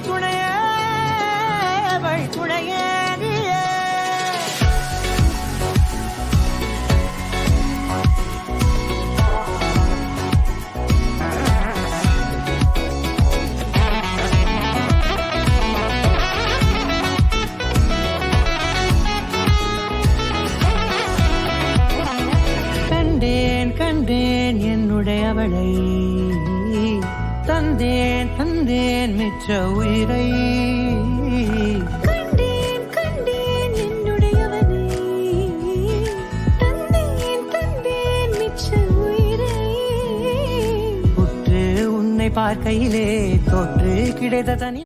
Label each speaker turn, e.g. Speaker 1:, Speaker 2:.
Speaker 1: துணையே வழி துணையே கண்டேன் என்னுடையவளை தந்தேன் மிச்ச உயிரை
Speaker 2: கண்டேன் என்னுடையவனை தந்தேன் மிச்ச உயிரை
Speaker 1: உற்று உன்னை பார்க்கையிலே தோற்று கிடைத்த தனி